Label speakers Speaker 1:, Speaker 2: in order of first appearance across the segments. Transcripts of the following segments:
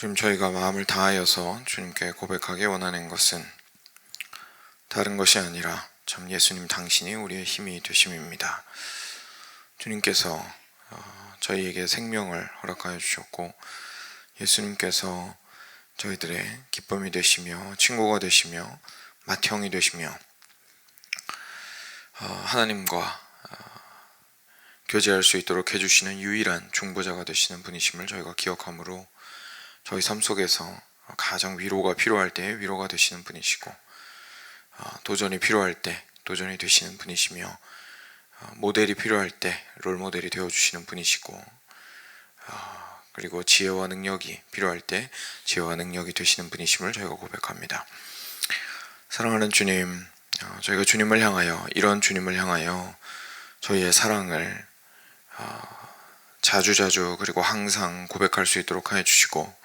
Speaker 1: 주님, 저희가 마음을 다하여서 주님께 고백하기 원하는 것은 다른 것이 아니라 참 예수님 당신이 우리의 힘이 되심입니다. 주님께서 저희에게 생명을 허락하여 주셨고, 예수님께서 저희들의 기쁨이 되시며 친구가 되시며 맏형이 되시며 하나님과 교제할 수 있도록 해주시는 유일한 중보자가 되시는 분이심을 저희가 기억하므로 저희 삶 속에서 가장 위로가 필요할 때 위로가 되시는 분이시고, 도전이 필요할 때 도전이 되시는 분이시며, 모델이 필요할 때 롤모델이 되어주시는 분이시고, 그리고 지혜와 능력이 필요할 때 지혜와 능력이 되시는 분이심을 저희가 고백합니다. 사랑하는 주님, 저희가 주님을 향하여, 이런 주님을 향하여 저희의 사랑을 자주자주 그리고 항상 고백할 수 있도록 하여 주시고,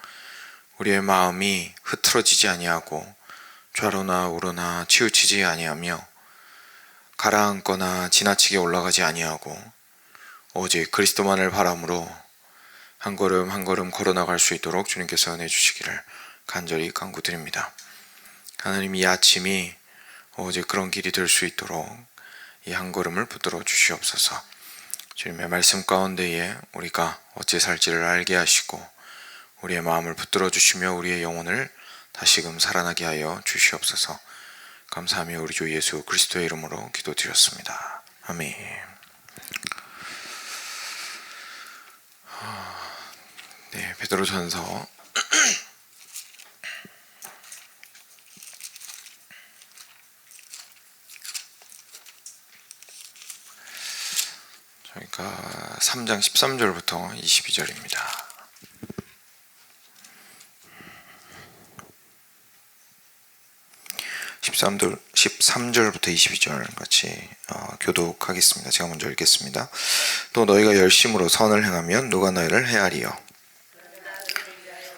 Speaker 1: 우리의 마음이 흐트러지지 아니하고 좌로나 우로나 치우치지 아니하며 가라앉거나 지나치게 올라가지 아니하고 오직 그리스도만을 바람으로 한 걸음 한 걸음 걸어나갈 수 있도록 주님께서 은혜 주시기를 간절히 간구드립니다. 하나님, 이 아침이 오직 그런 길이 될 수 있도록 이 한 걸음을 붙들어 주시옵소서. 주님의 말씀 가운데에 우리가 어찌 살지를 알게 하시고 우리의 마음을 붙들어 주시며 우리의 영혼을 다시금 살아나게 하여 주시옵소서. 감사하며 우리 주 예수 그리스도의 이름으로 기도드렸습니다. 아멘. 네, 베드로전서 저희가 3장 13절부터 22절입니다. 13절부터 22절 같이 교독하겠습니다. 제가 먼저 읽겠습니다. 또 너희가 열심으로 선을 행하면 누가 너희를 해하리요?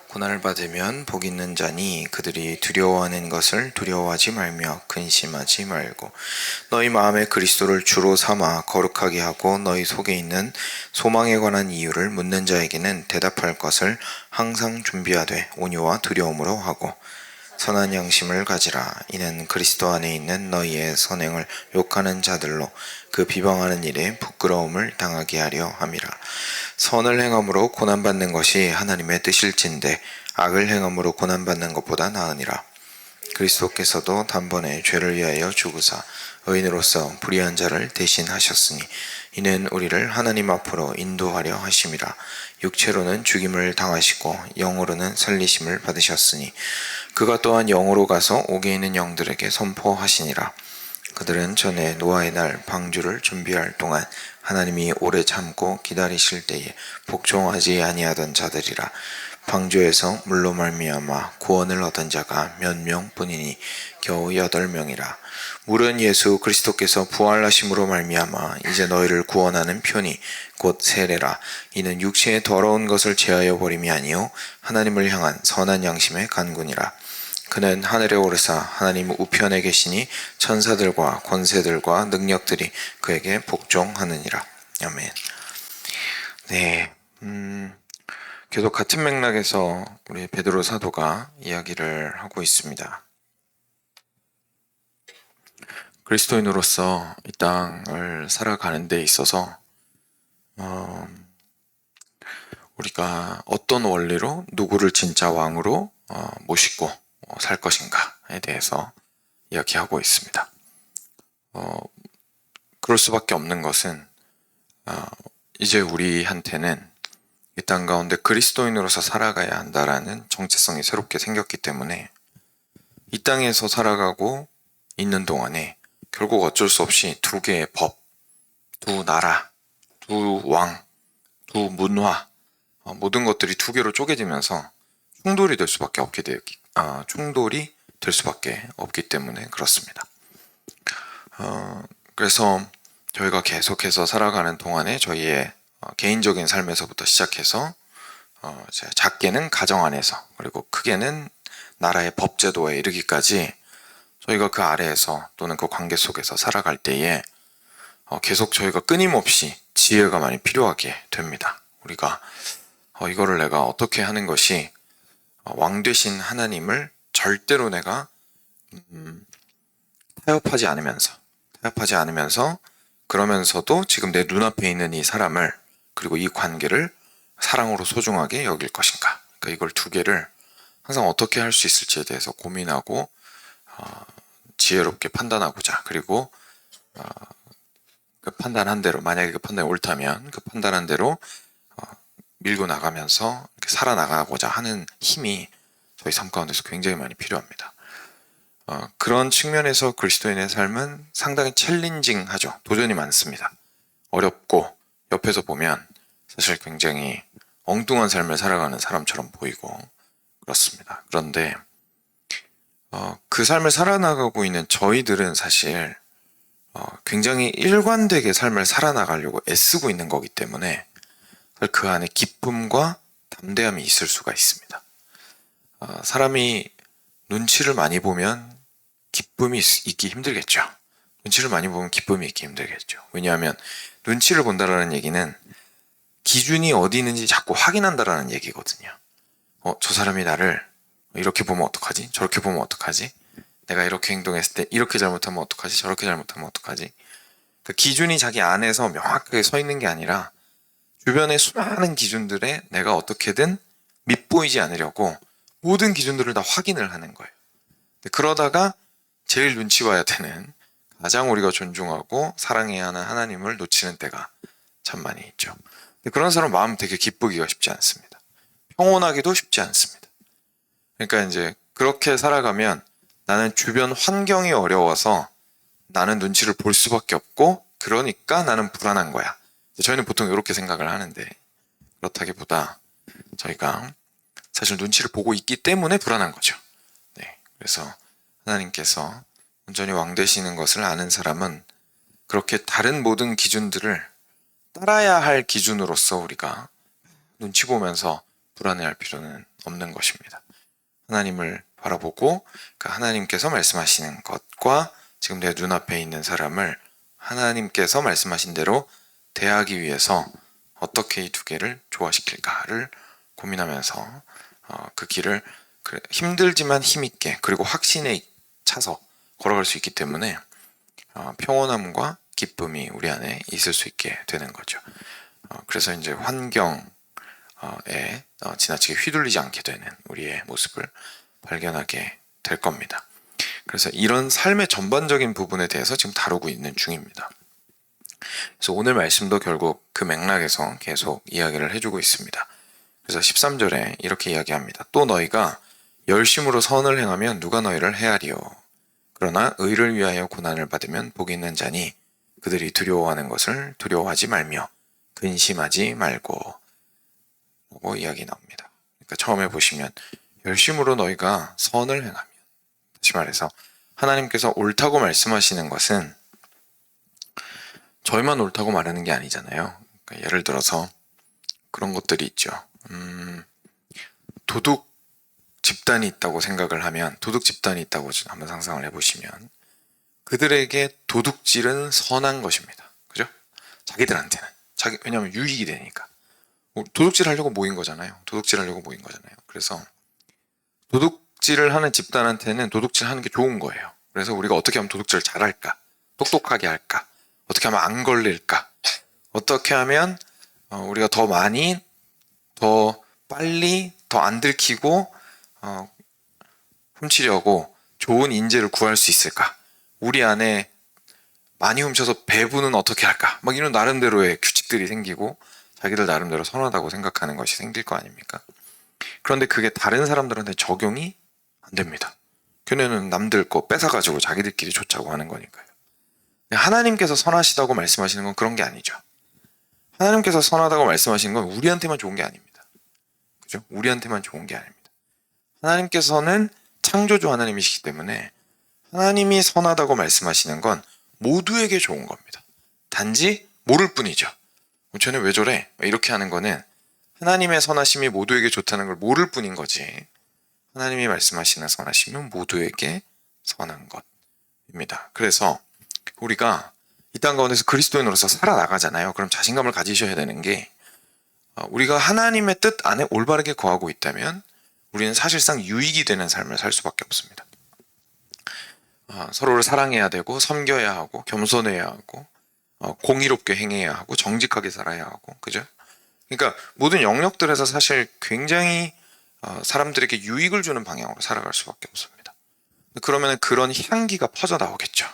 Speaker 1: 고난을 받으면 복 있는 자니 그들이 두려워하는 것을 두려워하지 말며 근심하지 말고 너희 마음에 그리스도를 주로 삼아 거룩하게 하고 너희 속에 있는 소망에 관한 이유를 묻는 자에게는 대답할 것을 항상 준비하되 온유와 두려움으로 하고 선한 양심을 가지라. 이는 그리스도 안에 있는 너희의 선행을 욕하는 자들로 그 비방하는 일에 부끄러움을 당하게 하려 함이라. 선을 행함으로 고난받는 것이 하나님의 뜻일진데 악을 행함으로 고난받는 것보다 나으니라. 그리스도께서도 단번에 죄를 위하여 죽으사 의인으로서 불의한 자를 대신하셨으니 이는 우리를 하나님 앞으로 인도하려 하심이라. 육체로는 죽임을 당하시고 영으로는 살리심을 받으셨으니 그가 또한 영으로 가서 옥에 있는 영들에게 선포하시니라. 그들은 전에 노아의 날 방주를 준비할 동안 하나님이 오래 참고 기다리실 때에 복종하지 아니하던 자들이라. 방주에서 물로 말미암아 구원을 얻은 자가 몇 명뿐이니 겨우 8명이라. 물은 예수 그리스도께서 부활하심으로 말미암아 이제 너희를 구원하는 편이 곧 세례라. 이는 육체의 더러운 것을 제하여 버림이 아니요 하나님을 향한 선한 양심의 간구니라. 그는 하늘에 오르사 하나님 우편에 계시니 천사들과 권세들과 능력들이 그에게 복종하느니라. 아멘. 네, 계속 같은 맥락에서 우리 베드로 사도가 이야기를 하고 있습니다. 그리스도인으로서 이 땅을 살아가는 데 있어서 우리가 어떤 원리로 누구를 진짜 왕으로 모시고 살 것인가에 대해서 이야기하고 있습니다. 그럴 수밖에 없는 것은 이제 우리한테는 이 땅 가운데 그리스도인으로서 살아가야 한다라는 정체성이 새롭게 생겼기 때문에 이 땅에서 살아가고 있는 동안에 결국 어쩔 수 없이 두 개의 법, 두 나라, 두 왕, 두 문화, 모든 것들이 두 개로 쪼개지면서 충돌이 될 수밖에 없기 때문에 그렇습니다. 그래서 저희가 계속해서 살아가는 동안에 저희의 개인적인 삶에서부터 시작해서 작게는 가정 안에서 그리고 크게는 나라의 법제도에 이르기까지 저희가 그 아래에서 또는 그 관계 속에서 살아갈 때에 계속 저희가 끊임없이 지혜가 많이 필요하게 됩니다. 우리가 이거를 내가 어떻게 하는 것이 왕 되신 하나님을 절대로 내가 타협하지 않으면서 그러면서도 지금 내 눈앞에 있는 이 사람을 그리고 이 관계를 사랑으로 소중하게 여길 것인가. 그러니까 이걸 두 개를 항상 어떻게 할 수 있을지에 대해서 고민하고 지혜롭게 판단하고자, 그리고 그 판단한 대로, 만약에 그 판단이 옳다면 그 판단한 대로 밀고 나가면서 이렇게 살아나가고자 하는 힘이 저희 삶 가운데서 굉장히 많이 필요합니다. 그런 측면에서 그리스도인의 삶은 상당히 챌린징하죠. 도전이 많습니다. 어렵고 옆에서 보면 사실 굉장히 엉뚱한 삶을 살아가는 사람처럼 보이고 그렇습니다. 그런데 그 삶을 살아나가고 있는 저희들은 사실 굉장히 일관되게 삶을 살아나가려고 애쓰고 있는 거기 때문에 그 안에 기쁨과 담대함이 있을 수가 있습니다. 사람이 눈치를 많이 보면 기쁨이 있기 힘들겠죠. 눈치를 많이 보면 기쁨이 있기 힘들겠죠. 왜냐하면 눈치를 본다라는 얘기는 기준이 어디 있는지 자꾸 확인한다라는 얘기거든요. 저 사람이 나를 이렇게 보면 어떡하지? 저렇게 보면 어떡하지? 내가 이렇게 행동했을 때 이렇게 잘못하면 어떡하지? 저렇게 잘못하면 어떡하지? 그 기준이 자기 안에서 명확하게 서 있는 게 아니라 주변의 수많은 기준들에 내가 어떻게든 밉보이지 않으려고 모든 기준들을 다 확인을 하는 거예요. 그러다가 제일 눈치 봐야 되는, 가장 우리가 존중하고 사랑해야 하는 하나님을 놓치는 때가 참 많이 있죠. 그런 사람 마음 되게 기쁘기가 쉽지 않습니다. 평온하기도 쉽지 않습니다. 그러니까 이제 그렇게 살아가면 나는 주변 환경이 어려워서 나는 눈치를 볼 수밖에 없고, 그러니까 나는 불안한 거야. 저희는 보통 이렇게 생각을 하는데, 그렇다기보다 저희가 사실 눈치를 보고 있기 때문에 불안한 거죠. 네, 그래서 하나님께서 온전히 왕 되시는 것을 아는 사람은 그렇게 다른 모든 기준들을 따라야 할 기준으로서 우리가 눈치 보면서 불안해할 필요는 없는 것입니다. 하나님을 바라보고 그 하나님께서 말씀하시는 것과 지금 내 눈앞에 있는 사람을 하나님께서 말씀하신 대로 대하기 위해서 어떻게 이 두 개를 조화시킬까를 고민하면서 그 길을 힘들지만 힘있게 그리고 확신에 차서 걸어갈 수 있기 때문에 평온함과 기쁨이 우리 안에 있을 수 있게 되는 거죠. 그래서 이제 환경에 지나치게 휘둘리지 않게 되는 우리의 모습을 발견하게 될 겁니다. 그래서 이런 삶의 전반적인 부분에 대해서 지금 다루고 있는 중입니다. 그래서 오늘 말씀도 결국 그 맥락에서 계속 이야기를 해주고 있습니다. 그래서 13절에 이렇게 이야기합니다. 또 너희가 열심으로 선을 행하면 누가 너희를 헤아리요. 그러나 의를 위하여 고난을 받으면 복이 있는 자니 그들이 두려워하는 것을 두려워하지 말며 근심하지 말고 라고 이야기 나옵니다. 그러니까 처음에 보시면 열심으로 너희가 선을 행하면, 다시 말해서 하나님께서 옳다고 말씀하시는 것은 저희만 옳다고 말하는 게 아니잖아요. 그러니까 예를 들어서 그런 것들이 있죠. 도둑 집단이 있다고 생각을 하면, 도둑 집단이 있다고 한번 상상을 해보시면 그들에게 도둑질은 선한 것입니다. 그죠? 자기들한테는. 왜냐하면 유익이 되니까. 도둑질 하려고 모인 거잖아요. 그래서 도둑질을 하는 집단한테는 도둑질 하는 게 좋은 거예요. 그래서 우리가 어떻게 하면 도둑질을 잘할까? 똑똑하게 할까? 어떻게 하면 안 걸릴까? 어떻게 하면 우리가 더 많이, 더 빨리, 더 안 들키고 훔치려고 좋은 인재를 구할 수 있을까? 우리 안에 많이 훔쳐서 배분은 어떻게 할까? 막 이런 나름대로의 규칙들이 생기고 자기들 나름대로 선하다고 생각하는 것이 생길 거 아닙니까? 그런데 그게 다른 사람들한테 적용이 안 됩니다. 걔네는 남들 거 뺏어가지고 자기들끼리 좋자고 하는 거니까요. 하나님께서 선하시다고 말씀하시는 건 그런 게 아니죠. 하나님께서 선하다고 말씀하시는 건 우리한테만 좋은 게 아닙니다. 그죠? 우리한테만 좋은 게 아닙니다. 하나님께서는 창조주 하나님이시기 때문에 하나님이 선하다고 말씀하시는 건 모두에게 좋은 겁니다. 단지 모를 뿐이죠. 쟤는 왜 저래? 이렇게 하는 거는 하나님의 선하심이 모두에게 좋다는 걸 모를 뿐인 거지. 하나님이 말씀하시는 선하심은 모두에게 선한 것입니다. 그래서 우리가 이 땅 가운데서 그리스도인으로서 살아나가잖아요. 그럼 자신감을 가지셔야 되는 게, 우리가 하나님의 뜻 안에 올바르게 거하고 있다면 우리는 사실상 유익이 되는 삶을 살 수밖에 없습니다. 서로를 사랑해야 되고 섬겨야 하고 겸손해야 하고 공의롭게 행해야 하고 정직하게 살아야 하고, 그죠? 그러니까 모든 영역들에서 사실 굉장히 사람들에게 유익을 주는 방향으로 살아갈 수밖에 없습니다. 그러면 그런 향기가 퍼져 나오겠죠.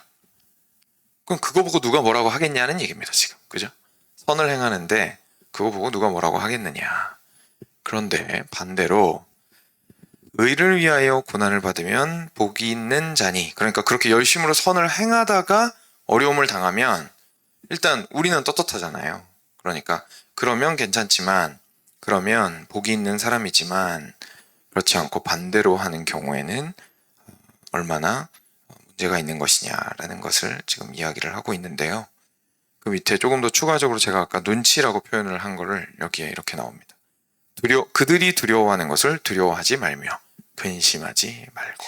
Speaker 1: 그럼 그거 보고 누가 뭐라고 하겠냐는 얘기입니다, 지금. 그죠? 선을 행하는데 그거 보고 누가 뭐라고 하겠느냐. 그런데 반대로 의를 위하여 고난을 받으면 복이 있는 자니, 그러니까 그렇게 열심으로 선을 행하다가 어려움을 당하면 일단 우리는 떳떳하잖아요. 그러니까 그러면 괜찮지만, 그러면 복이 있는 사람이지만 그렇지 않고 반대로 하는 경우에는 얼마나 문제가 있는 것이냐라는 것을 지금 이야기를 하고 있는데요. 그 밑에 조금 더 추가적으로 제가 아까 눈치라고 표현을 한 거를 여기에 이렇게 나옵니다. 그들이 두려워하는 것을 두려워하지 말며 근심하지 말고.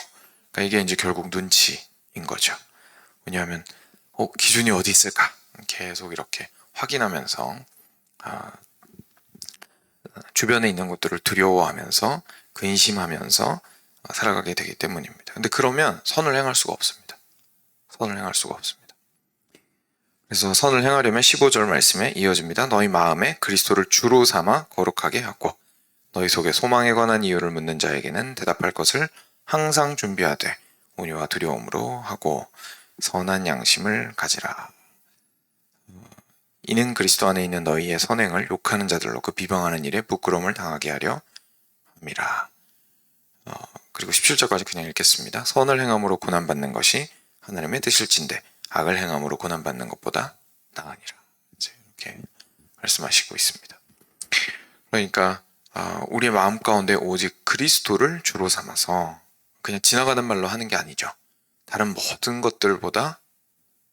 Speaker 1: 그러니까 이게 이제 결국 눈치인 거죠. 왜냐하면 기준이 어디 있을까? 계속 이렇게 확인하면서 주변에 있는 것들을 두려워하면서 근심하면서 살아가게 되기 때문입니다. 근데 그러면 선을 행할 수가 없습니다. 선을 행할 수가 없습니다. 그래서 선을 행하려면 15절 말씀에 이어집니다. 너희 마음에 그리스도를 주로 삼아 거룩하게 하고 너희 속에 소망에 관한 이유를 묻는 자에게는 대답할 것을 항상 준비하되 온유와 두려움으로 하고 선한 양심을 가지라. 이는 그리스도 안에 있는 너희의 선행을 욕하는 자들로 그 비방하는 일에 부끄러움을 당하게 하려 함이라. 그리고 17절까지 그냥 읽겠습니다. 선을 행함으로 고난받는 것이 하나님의 뜻일진데 악을 행함으로 고난받는 것보다 나으니라. 이렇게 말씀하시고 있습니다. 그러니까 우리의 마음 가운데 오직 그리스도를 주로 삼아서 그냥 지나가는 말로 하는 게 아니죠. 다른 모든 것들보다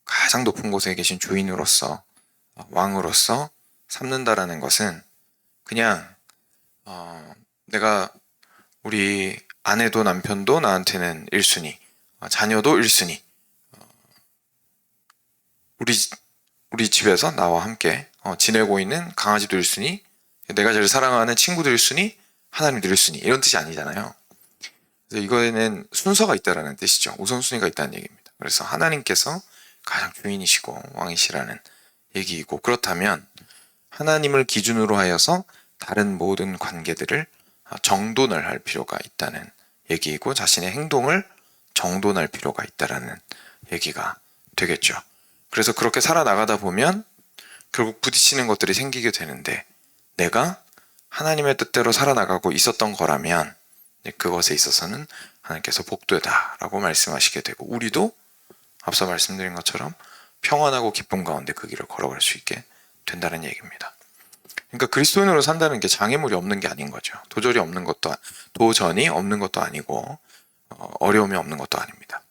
Speaker 1: 가장 높은 곳에 계신 주인으로서 왕으로서 삼는다라는 것은 그냥 내가 우리 아내도 남편도 나한테는 1순위, 자녀도 1순위, 우리 집에서 나와 함께 지내고 있는 강아지도 1순위, 내가 제일 사랑하는 친구도 1순위, 하나님도 1순위, 이런 뜻이 아니잖아요. 그래서 이거에는 순서가 있다라는 뜻이죠. 우선순위가 있다는 얘기입니다. 그래서 하나님께서 가장 주인이시고 왕이시라는 얘기이고, 그렇다면 하나님을 기준으로 하여서 다른 모든 관계들을 정돈을 할 필요가 있다는 얘기이고, 자신의 행동을 정돈할 필요가 있다라는 얘기가 되겠죠. 그래서 그렇게 살아나가다 보면 결국 부딪히는 것들이 생기게 되는데, 내가 하나님의 뜻대로 살아나가고 있었던 거라면 그것에 있어서는 하나님께서 복되다라고 말씀하시게 되고, 우리도 앞서 말씀드린 것처럼 평안하고 기쁨 가운데 그 길을 걸어갈 수 있게 된다는 얘기입니다. 그러니까 그리스도인으로 산다는 게 장애물이 없는 게 아닌 거죠. 도전이 없는 것도 아니고 어려움이 없는 것도 아닙니다.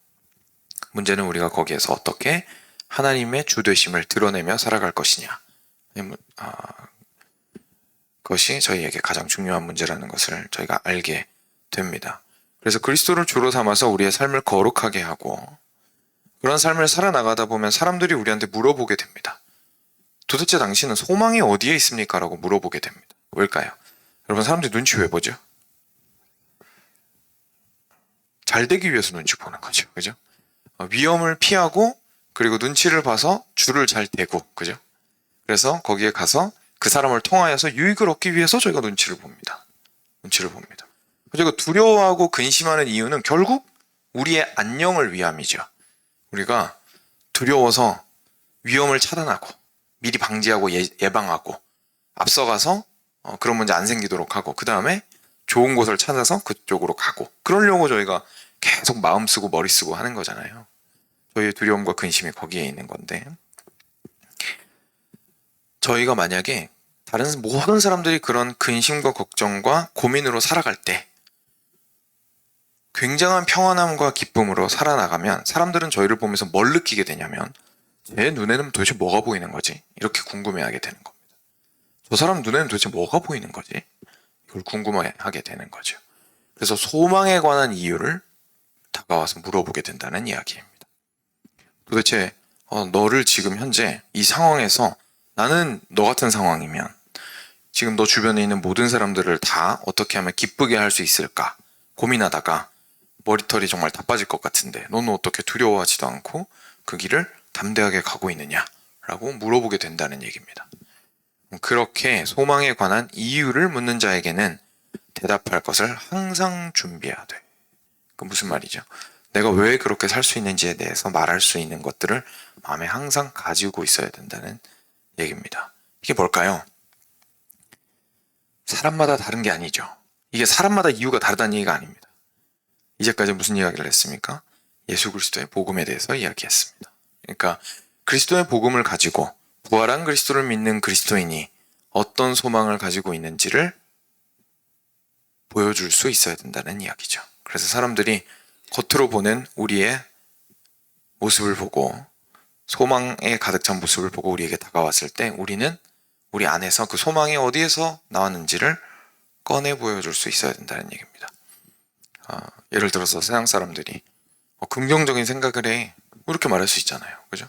Speaker 1: 문제는 우리가 거기에서 어떻게 하나님의 주되심을 드러내며 살아갈 것이냐, 그것이 저희에게 가장 중요한 문제라는 것을 저희가 알게 됩니다. 그래서 그리스도를 주로 삼아서 우리의 삶을 거룩하게 하고, 그런 삶을 살아나가다 보면 사람들이 우리한테 물어보게 됩니다. 도대체 당신은 소망이 어디에 있습니까? 라고 물어보게 됩니다. 왜일까요? 여러분, 사람들이 눈치 왜 보죠? 잘 되기 위해서 눈치 보는 거죠. 그죠? 위험을 피하고, 그리고 눈치를 봐서 줄을 잘 대고, 그죠? 그래서 거기에 가서 그 사람을 통하여서 유익을 얻기 위해서 저희가 눈치를 봅니다. 저희가 두려워하고 근심하는 이유는 결국 우리의 안녕을 위함이죠. 우리가 두려워서 위험을 차단하고 미리 방지하고 예방하고 앞서가서 그런 문제 안 생기도록 하고, 그 다음에 좋은 곳을 찾아서 그쪽으로 가고, 그러려고 저희가 계속 마음 쓰고 머리 쓰고 하는 거잖아요. 저희의 두려움과 근심이 거기에 있는 건데, 저희가 만약에 다른 모든 사람들이 그런 근심과 걱정과 고민으로 살아갈 때 굉장한 평안함과 기쁨으로 살아나가면 사람들은 저희를 보면서 뭘 느끼게 되냐면, 제 눈에는 도대체 뭐가 보이는 거지? 이렇게 궁금해하게 되는 겁니다. 저 사람 눈에는 도대체 뭐가 보이는 거지? 이걸 궁금해하게 되는 거죠. 그래서 소망에 관한 이유를 다가와서 물어보게 된다는 이야기입니다. 도대체 너를 지금 현재 이 상황에서, 나는 너 같은 상황이면 지금 너 주변에 있는 모든 사람들을 다 어떻게 하면 기쁘게 할 수 있을까 고민하다가 머리털이 정말 다 빠질 것 같은데 너는 어떻게 두려워하지도 않고 그 길을 담대하게 가고 있느냐라고 물어보게 된다는 얘기입니다. 그렇게 소망에 관한 이유를 묻는 자에게는 대답할 것을 항상 준비해야 돼. 그 무슨 말이죠? 내가 왜 그렇게 살 수 있는지에 대해서 말할 수 있는 것들을 마음에 항상 가지고 있어야 된다는 얘기입니다. 이게 뭘까요? 사람마다 다른 게 아니죠. 이게 사람마다 이유가 다르다는 얘기가 아닙니다. 이제까지 무슨 이야기를 했습니까? 예수 그리스도의 복음에 대해서 이야기했습니다. 그러니까 그리스도의 복음을 가지고 부활한 그리스도를 믿는 그리스도인이 어떤 소망을 가지고 있는지를 보여줄 수 있어야 된다는 이야기죠. 그래서 사람들이 겉으로 보는 우리의 모습을 보고 소망에 가득 찬 모습을 보고 우리에게 다가왔을 때 우리는 우리 안에서 그 소망이 어디에서 나왔는지를 꺼내 보여줄 수 있어야 된다는 얘기입니다. 예를 들어서 세상 사람들이 긍정적인 생각을 해 이렇게 말할 수 있잖아요. 그죠?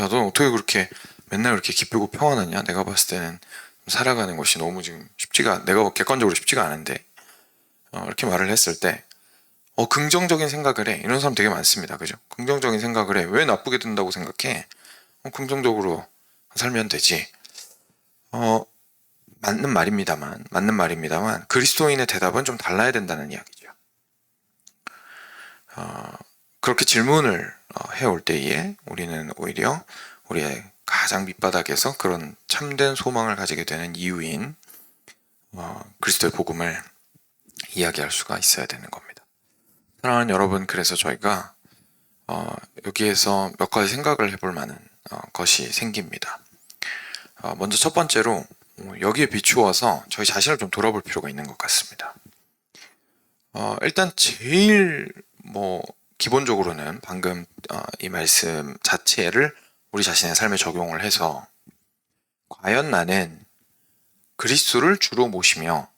Speaker 1: 야, 넌 어떻게 그렇게 맨날 그렇게 기쁘고 평안하냐? 내가 봤을 때는 살아가는 것이 너무 지금 내가 객관적으로 쉽지가 않은데 이렇게 말을 했을 때 긍정적인 생각을 해 이런 사람 되게 많습니다. 그죠? 긍정적인 생각을 해 왜 나쁘게 된다고 생각해? 긍정적으로 살면 되지. 맞는 말입니다만 그리스도인의 대답은 좀 달라야 된다는 이야기죠. 그렇게 질문을 해올 때에 우리는 오히려 우리의 가장 밑바닥에서 그런 참된 소망을 가지게 되는 이유인 그리스도의 복음을 이야기할 수가 있어야 되는 겁니다. 사랑하는 여러분, 그래서 저희가 여기에서 몇 가지 생각을 해볼 만한 것이 생깁니다. 먼저 첫 번째로 여기에 비추어서 저희 자신을 좀 돌아볼 필요가 있는 것 같습니다. 일단 제일 기본적으로는 방금 이 말씀 자체를 우리 자신의 삶에 적용을 해서 과연 나는 그리스도를 주로 모시며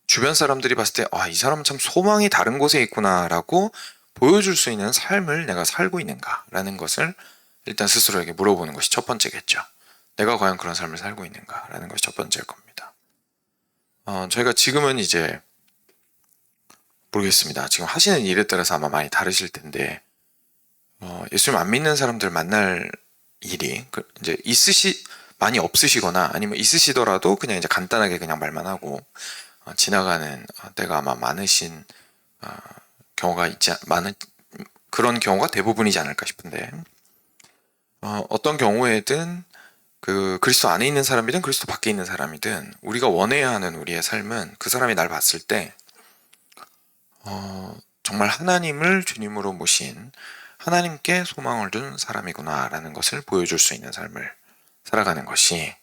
Speaker 1: 주변 사람들이 봤을 때 이 사람은 참 소망이 다른 곳에 있구나라고 보여줄 수 있는 삶을 내가 살고 있는가라는 것을 일단 스스로에게 물어보는 것이 첫 번째겠죠. 내가 과연 그런 삶을 살고 있는가라는 것이 첫 번째일 겁니다. 저희가 지금은 이제 모르겠습니다. 지금 하시는 일에 따라서 아마 많이 다르실 텐데 예수님 안 믿는 사람들 만날 일이 이제 많이 없으시거나 아니면 있으시더라도 그냥 이제 간단하게 그냥 말만 하고 지나가는 때가 아마 많으신 경우가 그런 경우가 대부분이지 않을까 싶은데 어떤 경우에든 그 그리스도 안에 있는 사람이든 그리스도 밖에 있는 사람이든 우리가 원해야 하는 우리의 삶은 그 사람이 날 봤을 때 정말 하나님을 주님으로 모신 하나님께 소망을 둔 사람이구나라는 것을 보여줄 수 있는 삶을 살아가는 것이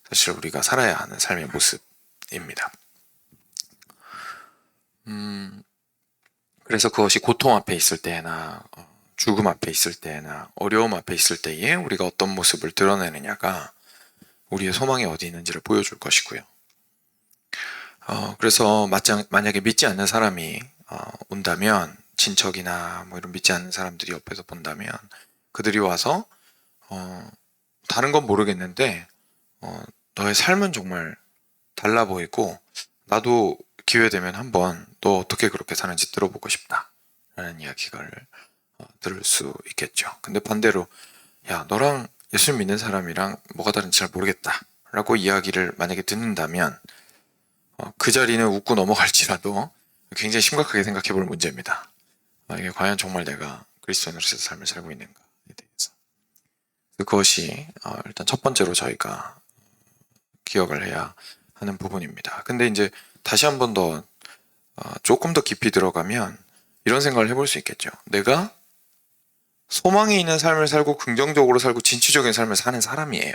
Speaker 1: 사실 우리가 살아야 하는 삶의 모습입니다. 그래서 그것이 고통 앞에 있을 때나 죽음 앞에 있을 때나 어려움 앞에 있을 때에 우리가 어떤 모습을 드러내느냐가 우리의 소망이 어디 있는지를 보여줄 것이고요. 그래서 만약에 믿지 않는 사람이 온다면 친척이나 이런 믿지 않는 사람들이 옆에서 본다면 그들이 와서 다른 건 모르겠는데 너의 삶은 정말 달라 보이고 나도 기회 되면 한번 너 어떻게 그렇게 사는지 들어보고 싶다 라는 이야기를 들을 수 있겠죠. 근데 반대로 야 너랑 예수 믿는 사람이랑 뭐가 다른지 잘 모르겠다 라고 이야기를 만약에 듣는다면 그 자리는 웃고 넘어갈지라도 굉장히 심각하게 생각해 볼 문제입니다. 이게 과연 정말 내가 그리스도인으로서의 삶을 살고 있는가에 대해서. 그것이 일단 첫 번째로 저희가 기억을 해야 하는 부분입니다. 근데 이제 다시 한 번 더 조금 더 깊이 들어가면 이런 생각을 해볼 수 있겠죠. 내가 소망이 있는 삶을 살고 긍정적으로 살고 진취적인 삶을 사는 사람이에요.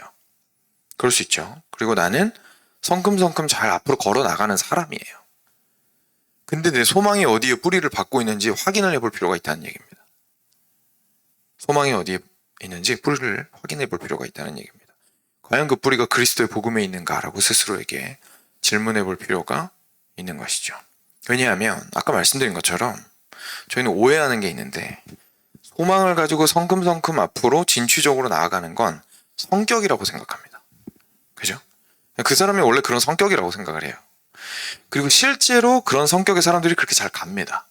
Speaker 1: 그럴 수 있죠. 그리고 나는 성큼성큼 잘 앞으로 걸어 나가는 사람이에요. 근데 내 소망이 어디에 뿌리를 받고 있는지 확인을 해볼 필요가 있다는 얘기입니다. 소망이 어디에 있는지 뿌리를 확인해 볼 필요가 있다는 얘기입니다. 과연 그 뿌리가 그리스도의 복음에 있는가라고 스스로에게 질문해 볼 필요가 있는 것이죠. 왜냐하면 아까 말씀드린 것처럼 저희는 오해하는 게 있는데 소망을 가지고 성큼성큼 앞으로 진취적으로 나아가는 건 성격이라고 생각합니다. 그죠? 그 사람이 원래 그런 성격이라고 생각을 해요. 그리고 실제로 그런 성격의 사람들이 그렇게 잘 갑니다.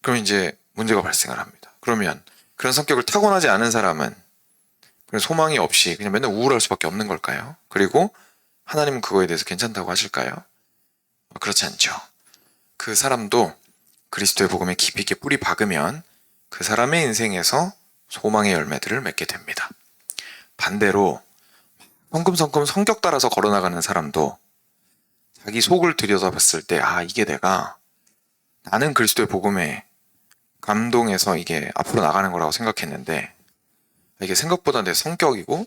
Speaker 1: 그럼 이제 문제가 발생을 합니다. 그러면 그런 성격을 타고나지 않은 사람은 소망이 없이 그냥 맨날 우울할 수밖에 없는 걸까요? 그리고 하나님은 그거에 대해서 괜찮다고 하실까요? 그렇지 않죠. 그 사람도 그리스도의 복음에 깊이 있게 뿌리 박으면 그 사람의 인생에서 소망의 열매들을 맺게 됩니다. 반대로 성금성금 성격 따라서 걸어나가는 사람도 자기 속을 들여다봤을 때 이게 나는 그리스도의 복음에 감동해서 이게 앞으로 나가는 거라고 생각했는데 이게 생각보다 내 성격이고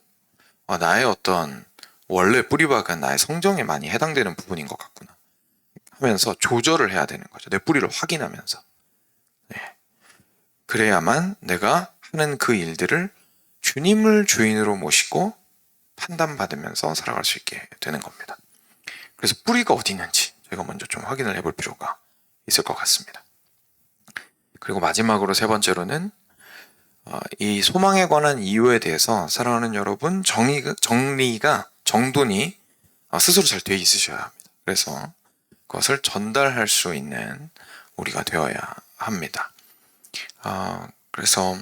Speaker 1: 나의 어떤 원래 뿌리박은 나의 성정에 많이 해당되는 부분인 것 같구나 하면서 조절을 해야 되는 거죠. 내 뿌리를 확인하면서. 그래야만 내가 하는 그 일들을 주님을 주인으로 모시고 판단받으면서 살아갈 수 있게 되는 겁니다. 그래서 뿌리가 어디 있는지 저희가 먼저 좀 확인을 해볼 필요가 있을 것 같습니다. 그리고 마지막으로 세 번째로는 이 소망에 관한 이유에 대해서 사랑하는 여러분 정돈이 스스로 잘 되어 있으셔야 합니다. 그래서 그것을 전달할 수 있는 우리가 되어야 합니다. 그래서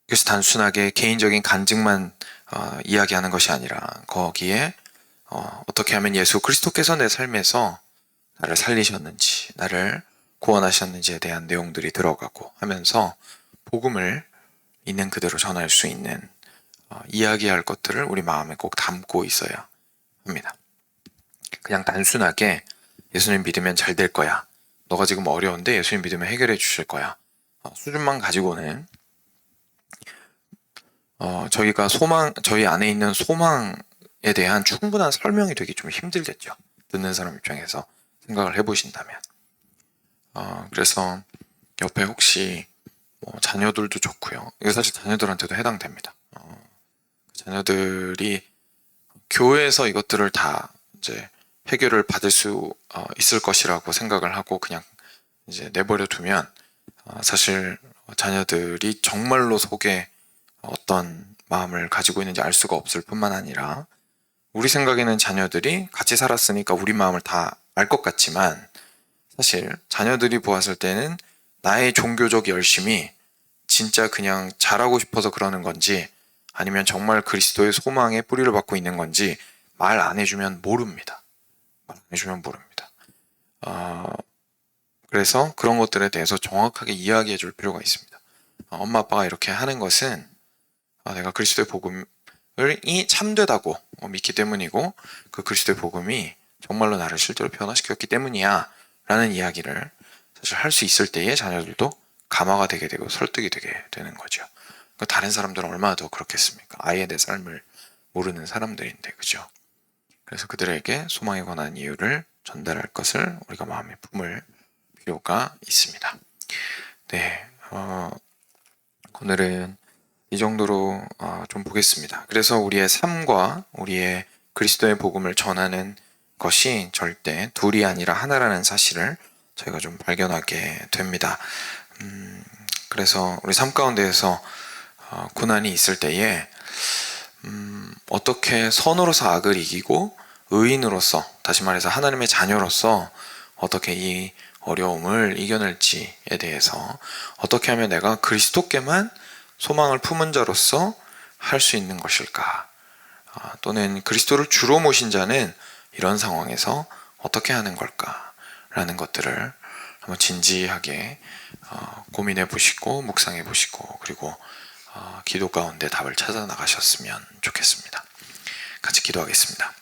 Speaker 1: 그래서 단순하게 개인적인 간증만 이야기하는 것이 아니라 거기에 어떻게 하면 예수 그리스도께서 내 삶에서 나를 살리셨는지 나를 구원하셨는지에 대한 내용들이 들어가고 하면서 복음을 있는 그대로 전할 수 있는 이야기할 것들을 우리 마음에 꼭 담고 있어야 합니다. 그냥 단순하게 예수님 믿으면 잘 될 거야. 너가 지금 어려운데 예수님 믿으면 해결해 주실 거야. 수준만 가지고는 저희가 저희 안에 있는 소망에 대한 충분한 설명이 되기 좀 힘들겠죠. 듣는 사람 입장에서 생각을 해보신다면. 그래서 옆에 혹시 자녀들도 좋고요. 이거 사실 자녀들한테도 해당됩니다. 자녀들이 교회에서 이것들을 다 이제 해결을 받을 수 있을 것이라고 생각을 하고 그냥 이제 내버려 두면 사실 자녀들이 정말로 속에 어떤 마음을 가지고 있는지 알 수가 없을 뿐만 아니라 우리 생각에는 자녀들이 같이 살았으니까 우리 마음을 다 알 것 같지만 사실 자녀들이 보았을 때는 나의 종교적 열심이 진짜 그냥 잘하고 싶어서 그러는 건지 아니면 정말 그리스도의 소망에 뿌리를 받고 있는 건지 말 안 해주면 모릅니다. 말 안 해주면 모릅니다. 그래서 그런 것들에 대해서 정확하게 이야기해 줄 필요가 있습니다. 엄마 아빠가 이렇게 하는 것은 내가 그리스도의 복음을 참되다고 믿기 때문이고 그 그리스도의 복음이 정말로 나를 실제로 변화시켰기 때문이야 라는 이야기를 사실 할 수 있을 때에 자녀들도 감화가 되게 되고 설득이 되게 되는 거죠. 그러니까 다른 사람들은 얼마나 더 그렇겠습니까? 아예 내 삶을 모르는 사람들인데, 그죠? 그래서 그들에게 소망에 관한 이유를 전달할 것을 우리가 마음에 품을 필요가 있습니다. 네, 오늘은 이 정도로 좀 보겠습니다. 그래서 우리의 삶과 우리의 그리스도의 복음을 전하는 것이 절대 둘이 아니라 하나라는 사실을 저희가 좀 발견하게 됩니다. 그래서 우리 삶 가운데에서 고난이 있을 때에 어떻게 선으로서 악을 이기고 의인으로서, 다시 말해서 하나님의 자녀로서 어떻게 이 어려움을 이겨낼지에 대해서 어떻게 하면 내가 그리스도께만 소망을 품은 자로서 할 수 있는 것일까? 또는 그리스도를 주로 모신 자는 이런 상황에서 어떻게 하는 걸까? 라는 것들을 한번 진지하게 고민해 보시고 묵상해 보시고 그리고 기도 가운데 답을 찾아 나가셨으면 좋겠습니다. 같이 기도하겠습니다.